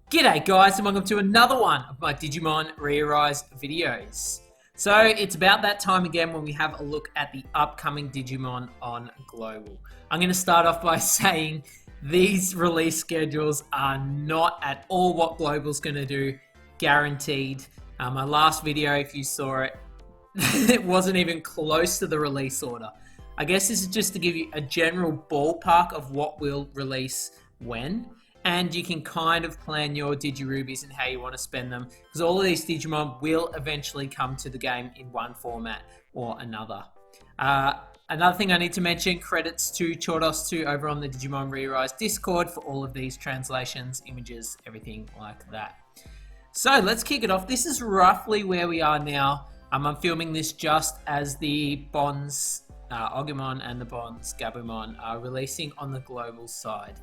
G'day guys and welcome to another one of my Digimon ReArise videos. So it's about that time again when we have a look at the upcoming Digimon on Global. I'm going to start off by saying these release schedules are not at all what Global's going to do, guaranteed. My last video, if you saw it, it wasn't even close to the release order. I guess this is just to give you a general ballpark of what will release when. And you can kind of plan your Digirubies and how you want to spend them, because all of these Digimon will eventually come to the game in one format or another. Another thing I need to mention, credits to Chordos2 over on the Digimon ReArise Discord for all of these translations, images, everything like that. So let's kick it off. This is roughly where we are now. I'm filming this just as the Bonds, Agumon and the Bonds, Gabumon are releasing on the global side.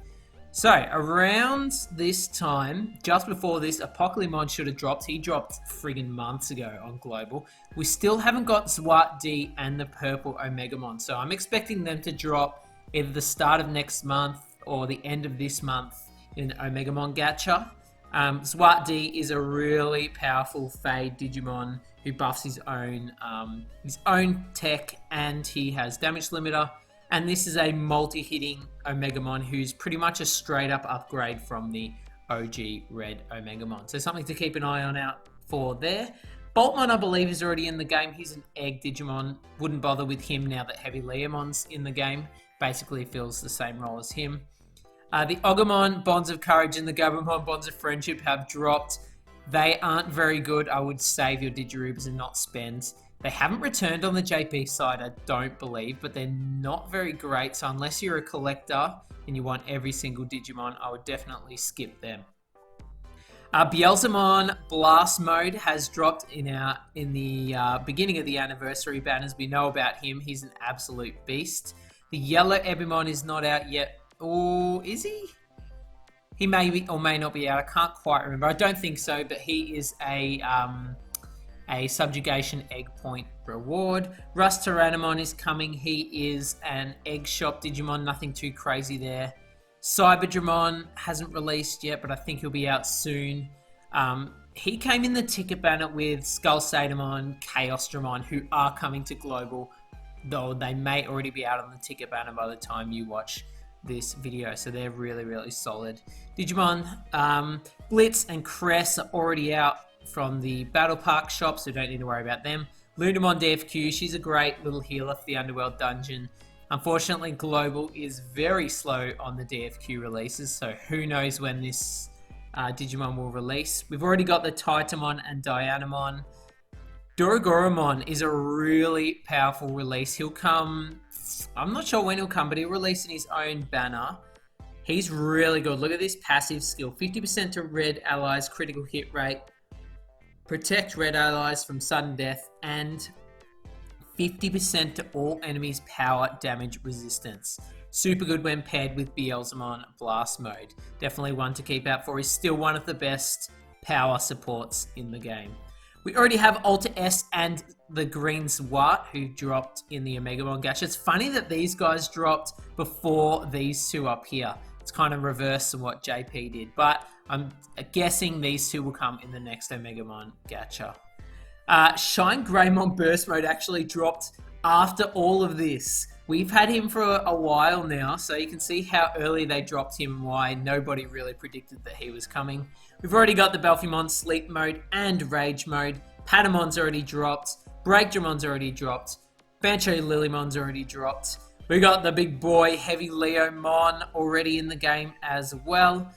So, around this time, just before this, Apocalypse should have dropped. He dropped friggin' months ago on Global. We still haven't got Zwart D and the Purple Omegamon. So, I'm expecting them to drop either the start of next month or the end of this month in Omegamon Gacha. Zwart D is a really powerful Fade Digimon who buffs his own tech, and he has damage limiter. And this is a multi-hitting Omegamon who's pretty much a straight-up upgrade from the OG Red Omegamon. So something to keep an eye on out for there. Boltmon, I believe, is already in the game. He's an Egg Digimon. Wouldn't bother with him now that Heavy Leomon's in the game. Basically fills the same role as him. The Agumon Bonds of Courage and the Gabumon Bonds of Friendship have dropped. They aren't very good. I would save your Digirubies and not spend. They haven't returned on the JP side, I don't believe, but they're not very great. So unless you're a collector and you want every single Digimon, I would definitely skip them. Beelzemon Blast Mode has dropped in the beginning of the anniversary banners. We know about him. He's an absolute beast. The yellow Abom is not out yet. Or is he? He may be or may not be out. I can't quite remember. I don't think so, but he is a subjugation egg point reward. Rust Tyrannomon is coming. He is an egg shop Digimon, nothing too crazy there. Cyberdramon hasn't released yet, but I think he'll be out soon. He came in the ticket banner with Skull Sadamon, Chaos Dramon, who are coming to Global, though they may already be out on the ticket banner by the time you watch this video, so they're really, really solid. Digimon Blitz and Cress are already out from the Battle Park shop, so don't need to worry about them. Lunamon DFQ, she's a great little healer for the Underworld dungeon. Unfortunately, Global is very slow on the DFQ releases, so who knows when this Digimon will release. We've already got the Titamon and Dianamon. Dorogoromon is a really powerful release. He'll come, I'm not sure when he'll come, but he'll release in his own banner. He's really good. Look at this passive skill. 50% to red allies, critical hit rate. Protect red allies from sudden death, and 50% to all enemies' power damage resistance. Super good when paired with Beelzemon Blast Mode. Definitely one to keep out for. He's still one of the best power supports in the game. We already have Alter S and the Green Zwart, who dropped in the Omegamon Gacha. It's funny that these guys dropped before these two up here. It's kind of reverse to what JP did, but I'm guessing these two will come in the next Omegamon Gacha. Shine Greymon Burst Mode actually dropped after all of this. We've had him for a while now, so you can see how early they dropped him and why nobody really predicted that he was coming. We've already got the Belphimon Sleep Mode and Rage Mode. Patamon's already dropped. Breakdramon's already dropped. Bancho Lilymon's already dropped. We got the big boy Heavy Leomon already in the game as well.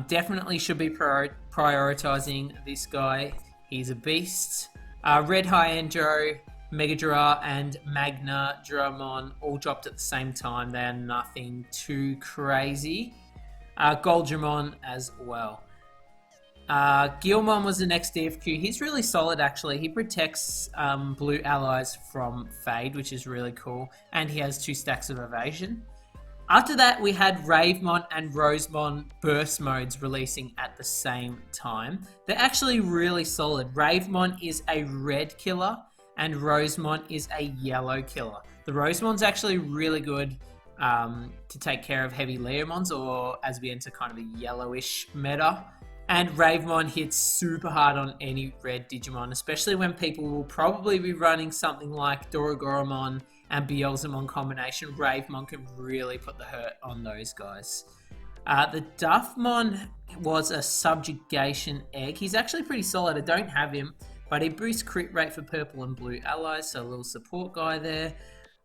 Definitely should be prioritizing this guy. He's a beast. Red Hyandro, Megadra, and Magna Dramon all dropped at the same time. They're nothing too crazy. Goldramon as well. Guilmon was the next DFQ. He's really solid actually. He protects blue allies from Fade, which is really cool. And he has 2 stacks of evasion. After that, we had Ravemont and Rosemon burst modes releasing at the same time. They're actually really solid. Ravemont is a red killer and Rosemon is a yellow killer. The Rosemon's actually really good to take care of heavy Leomons, or as we enter kind of a yellowish meta. And Ravemont hits super hard on any red Digimon, especially when people will probably be running something like Dorogoromon and Beelzemon combination. Ravemont can really put the hurt on those guys. The Duffmon was a subjugation egg. He's actually pretty solid. I don't have him, but he boosts crit rate for purple and blue allies, so a little support guy there.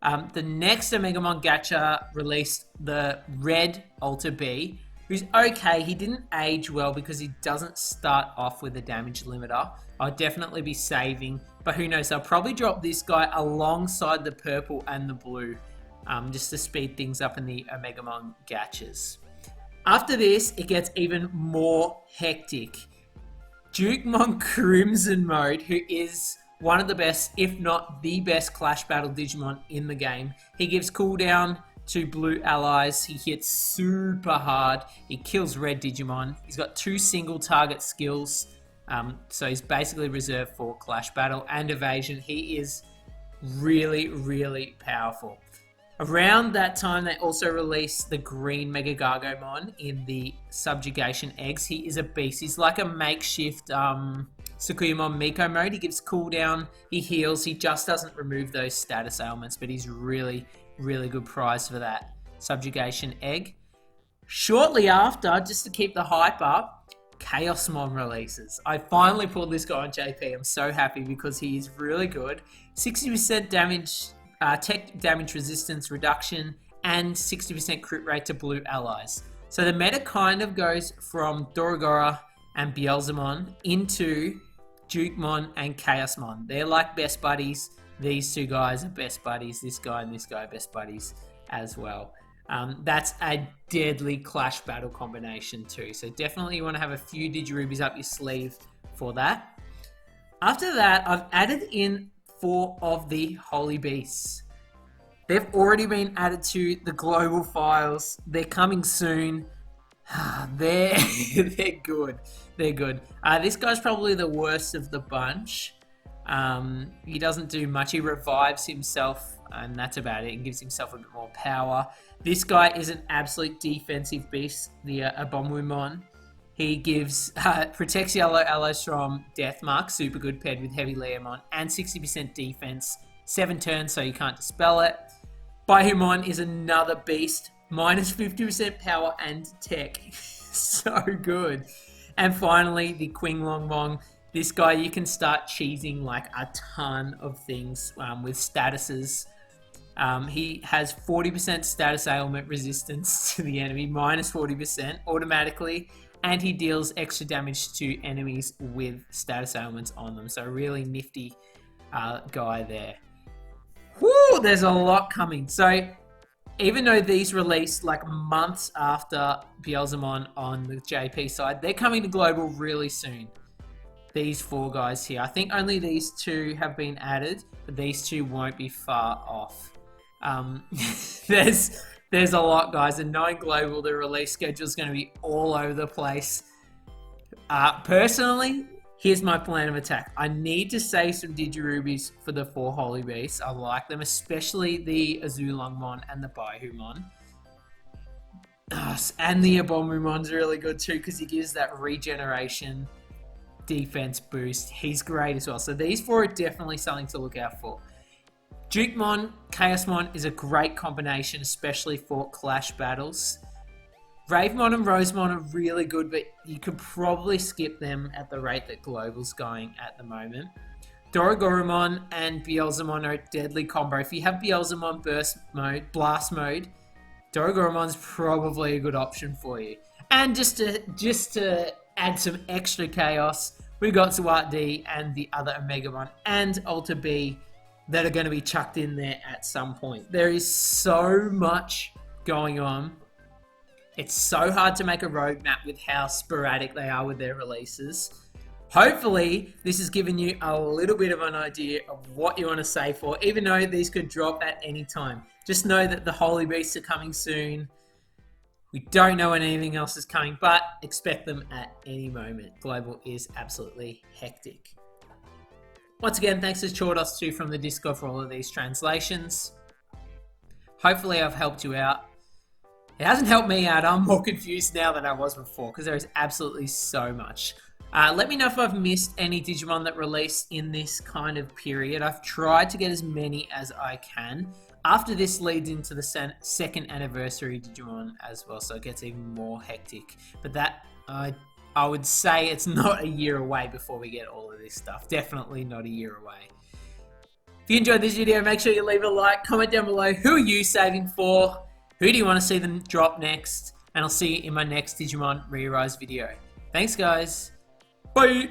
The next Omegamon Gacha released the red Alter B, who's okay. He didn't age well because he doesn't start off with a damage limiter. I'll definitely be saving, but who knows? I'll probably drop this guy alongside the purple and the blue, just to speed things up in the Omegamon Gachas. After this, it gets even more hectic. Dukemon Crimson Mode, who is one of the best, if not the best, Clash Battle Digimon in the game. He gives cooldown to blue allies. He hits super hard. He kills red Digimon. He's got 2 single target skills. So he's basically reserved for Clash Battle and Evasion. He is really, really powerful. Around that time, they also released the green Mega Gargomon in the Subjugation Eggs. He is a beast. He's like a makeshift Tsukuyamon Miko mode. He gives cooldown, he heals, he just doesn't remove those status ailments, but he's really, really good prize for that Subjugation Egg. Shortly after, just to keep the hype up, Chaosmon releases. I finally pulled this guy on JP. I'm so happy because he is really good. 60% damage, tech damage resistance reduction, and 60% crit rate to blue allies. So the meta kind of goes from Dorogora and Beelzemon into Dukemon and Chaosmon. They're like best buddies. These two guys are best buddies. This guy and this guy are best buddies as well. That's a deadly Clash Battle combination too. So definitely you want to have a few Digirubies up your sleeve for that. After that, I've added in 4 of the Holy Beasts. They've already been added to the global files. They're coming soon. They're good. They're good. This guy's probably the worst of the bunch. He doesn't do much. He revives himself, and that's about it. He gives himself a bit more power. This guy is an absolute defensive beast, the Abom Wumon. He gives protects yellow allies from Death Mark, super good paired with Heavy Leomon, and 60% defense, 7 turns, so you can't dispel it. Baihumon is another beast, minus 50% power and tech. So good. And finally, the Qinglongmon. This guy, you can start cheesing like a ton of things with statuses. He has 40% status ailment resistance to the enemy, minus 40% automatically, and he deals extra damage to enemies with status ailments on them. So really nifty guy there. Woo, there's a lot coming. So even though these released like months after Beelzemon on the JP side, they're coming to global really soon. These 4 guys here. I think only these 2 have been added, but these 2 won't be far off. There's a lot, guys, and knowing global, the release schedule is going to be all over the place. Personally, here's my plan of attack. I need to save some Digirubies for the 4 Holy Beasts. I like them, especially the Azulongmon and the Baihumon. And the Abom Wumon's really good too because he gives that regeneration defense boost. He's great as well. So these 4 are definitely something to look out for. Dukemon, Chaosmon is a great combination, especially for Clash battles. Ravemont and Rosemon are really good, but you could probably skip them at the rate that Global's going at the moment. Dorogoromon and Beelzemon are a deadly combo. If you have Beelzemon burst mode, blast mode, Dorogoromon's probably a good option for you. And just to add some extra chaos, we've got Zwart D and the other Omegamon and Alter B that are going to be chucked in there at some point. There is so much going on. It's so hard to make a roadmap with how sporadic they are with their releases. Hopefully, this has given you a little bit of an idea of what you want to save for, even though these could drop at any time. Just know that the Holy Beasts are coming soon. We don't know when anything else is coming, but expect them at any moment. Global is absolutely hectic. Once again, thanks to Chordos2 from the Discord for all of these translations. Hopefully I've helped you out. It hasn't helped me out. I'm more confused now than I was before because there is absolutely so much. Let me know if I've missed any Digimon that released in this kind of period. I've tried to get as many as I can. After this leads into the second anniversary Digimon as well, so it gets even more hectic. But that, I would say it's not a year away before we get all of this stuff. Definitely not a year away. If you enjoyed this video, make sure you leave a like, comment down below who are you saving for, who do you want to see them drop next, and I'll see you in my next Digimon ReArise video. Thanks guys, bye!